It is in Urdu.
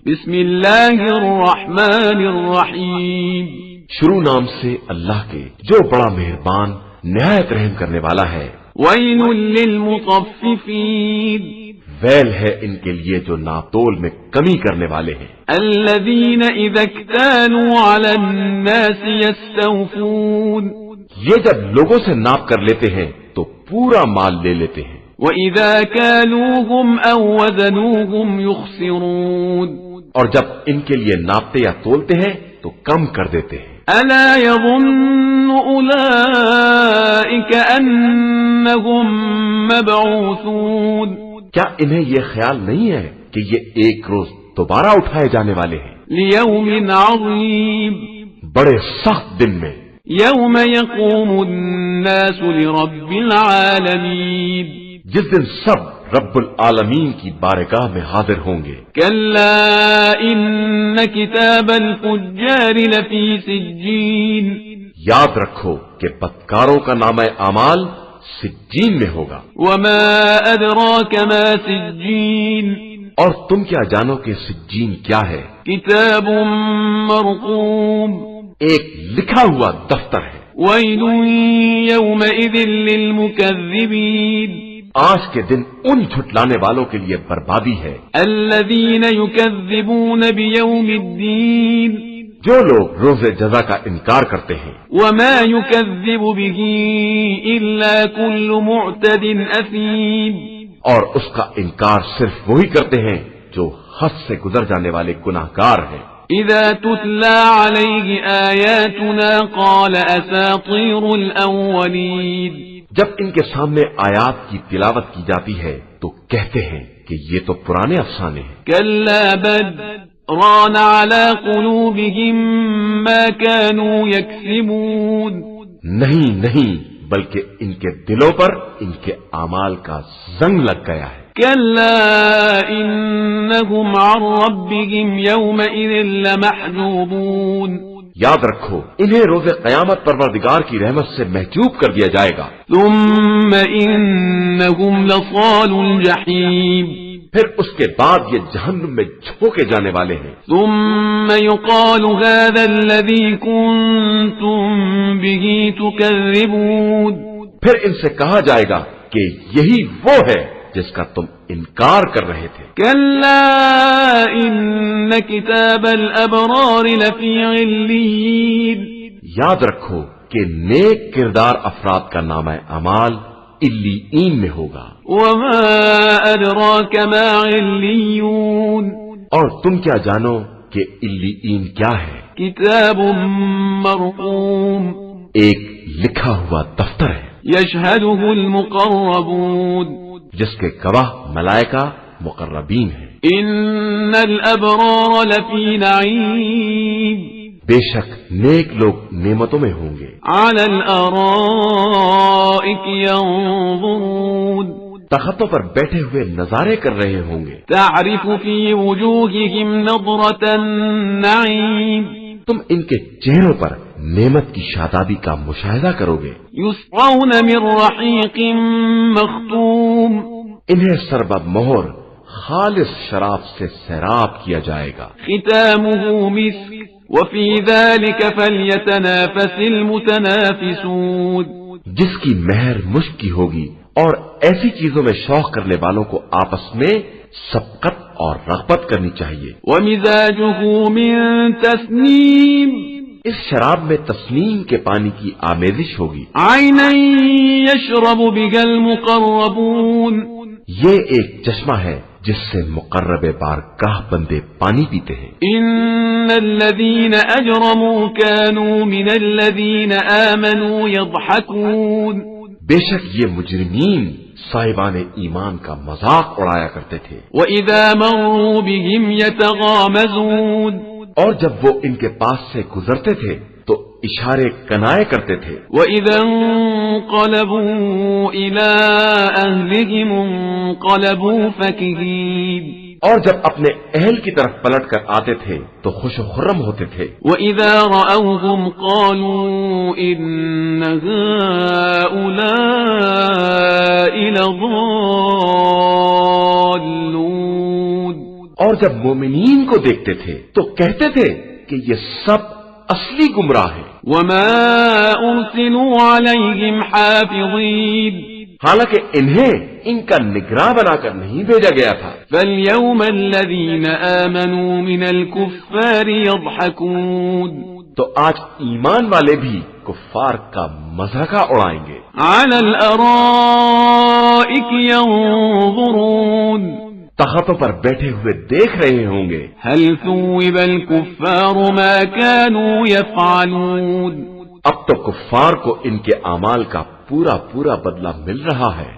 بسم اللہ الرحمن الرحیم، شروع نام سے اللہ کے جو بڑا مہربان نہایت رحم کرنے والا ہے۔ ویل للمطففین، ویل ہے ان کے لیے جو ناپتول میں کمی کرنے والے ہیں۔ الذین اذا اکتالوا علی الناس یستوفون، یہ جب لوگوں سے ناپ کر لیتے ہیں تو پورا مال لے لیتے ہیں۔ وَإِذَا كَالُوهُمْ أَوْ وَزَنُوهُمْ يُخْسِرُونَ، اور جب ان کے لیے ناپتے یا تولتے ہیں تو کم کر دیتے ہیں۔ أَلَا يَظُنُّ أُولَئِكَ أَنَّهُمْ مَبْعُوثُونَ، کیا انہیں یہ خیال نہیں ہے کہ یہ ایک روز دوبارہ اٹھائے جانے والے ہیں؟ لِيَوْمٍ عَظِيمٍ، بڑے سخت دن میں، يَوْمَ يَقُومُ النَّاسُ لِرَبِّ الْعَالَمِينَ، جس دن سب رب العالمین کی بارگاہ میں حاضر ہوں گے۔ كَلَّا إِنَّ كِتَابَ الْفُجَّارِ لَفِي سِجِّينٍ، یاد رکھو کہ بدکاروں کا نامہ اعمال سجین میں ہوگا۔ وَمَا أَدْرَاكَ مَا سِجِّينٌ، اور تم کیا جانو کہ سجین کیا ہے؟ كِتَابٌ مَّرْقُومٌ، ایک لکھا ہوا دفتر ہے۔ وَيْلٌ يَوْمَئِذٍ لِّلْمُكَذِّبِينَ، آج کے دن ان جھٹلانے والوں کے لیے بربادی ہے، الَّذِينَ يُكَذِّبُونَ بِيَوْمِ الدِّينِ، جو لوگ روز جزا کا انکار کرتے ہیں۔ وَمَا يُكَذِّبُ بِهِ إِلَّا كُلُّ مُعْتَدٍ أَثِيمٍ، اور اس کا انکار صرف وہی کرتے ہیں جو حد سے گزر جانے والے گناہگار ہیں۔ إِذَا تُتْلَى عَلَيْهِ آيَاتُنَا قَالَ أَسَاطِيرُ الْأَوَّلِينَ، جب ان کے سامنے آیات کی تلاوت کی جاتی ہے تو کہتے ہیں کہ یہ تو پرانے افسانے ہیں۔ كَلَّا بَلْ رَانَ عَلَى قُلُوبِهِم مَّا كَانُوا يَكْسِبُونَ، نہیں، بلکہ ان کے دلوں پر ان کے اعمال کا زنگ لگ گیا ہے۔ كَلَّا إِنَّهُمْ عَن رَّبِّهِمْ يَوْمَئِذٍ لَّمَحْجُوبُونَ، یاد رکھو انہیں روز قیامت پروردگار کی رحمت سے محجوب کر دیا جائے گا۔ ثُمَّ إِنَّهُمْ لَصَالُو الْجَحِيمِ، پھر اس کے بعد یہ جہنم میں جھونکے جانے والے ہیں۔ ثُمَّ يُقَالُ هَذَا الَّذِي كُنتُم بِهِ تُكَذِّبُونَ، پھر ان سے کہا جائے گا کہ یہی وہ ہے جس کا تم انکار کر رہے تھے۔ كَلَّا إِنَّ كِتَابَ الْأَبْرَارِ لَفِي عِلِّيِّينَ، یاد رکھو کہ نیک کردار افراد کا نامہ اعمال علیین میں ہوگا۔ وَمَا أَدْرَاكَ مَا عِلِّيُّونَ، اور تم کیا جانو کہ علیین کیا ہے؟ كِتَابٌ مَّرْقُومٌ، ایک لکھا ہوا دفتر ہے يَشْهَدُهُ الْمُقَرَّبُونَ، جس کے گواہ ملائکہ مقربین ہیں۔ إِنَّ الْأَبْرَارَ لَفِي نَعِيمٍ، بے شک نیک لوگ نعمتوں میں ہوں گے۔ عَلَى الْأَرَائِكِ يَنظُرُونَ، تختوں پر بیٹھے ہوئے نظارے کر رہے ہوں گے۔ تَعْرِفُ فِي وُجُوهِهِمْ نَضْرَةَ النَّعِيمِ، تم ان کے چہروں پر نعمت کی شادابی کا مشاہدہ کرو گے۔ يُسْقَوْنَ مِن رَّحِيقٍ مَّخْتُومٍ، انہیں سربب مہر خالص شراب سے سیراب کیا جائے گا۔ ختامه مسك، وفي ذلك فليتنافس المتنافسون، جس کی مہر مشک کی ہوگی، اور ایسی چیزوں میں شوق کرنے والوں کو آپس میں سبقت اور رغبت کرنی چاہیے۔ ومزاجه من تسنیم، اس شراب میں تسنیم کے پانی کی آمیزش ہوگی۔ عینا یشرب بها المقربون، یہ ایک چشمہ ہے جس سے مقرب بارگاہ بندے پانی پیتے ہیں۔ ان الذين اجرموا كانوا من الذين آمنوا يضحكون، بے شک یہ مجرمین صاحبان ایمان کا مذاق اڑایا کرتے تھے۔ وَإِذَا مَرُّوا بِهِمْ يَتَغَامَزُونَ، اور جب وہ ان کے پاس سے گزرتے تھے تو اشارے کنائے کرتے تھے۔ وَإِذَا انقلبوا إِلَىٰ أَهْلِهِمْ انقلبوا فَكِهِينَ، اور جب اپنے اہل کی طرف پلٹ کر آتے تھے تو خوش و خرم ہوتے تھے۔ وَإِذَا رَأَوْهُمْ قَالُوا إِنَّ هَٰؤُلَاءِ لَضَالُّونَ، اور جب مومنین کو دیکھتے تھے تو کہتے تھے کہ یہ سب اصلی گمراہ ہیں. وما أرسلوا عليهم حافظين حالانکہ انہیں ان کا نگراں بنا کر نہیں بھیجا گیا تھا. فاليوم الذين آمنوا من الكفار يضحكون تو آج ایمان والے بھی کفار کا مذاق اڑائیں گے. على الأرائك ينظرون تختوں پر بیٹھے ہوئے دیکھ رہے ہوں گے. هل ثوب الكفار ما كانوا يفعلون اب تو کفار کو ان کے اعمال کا پورا پورا بدلہ مل رہا ہے.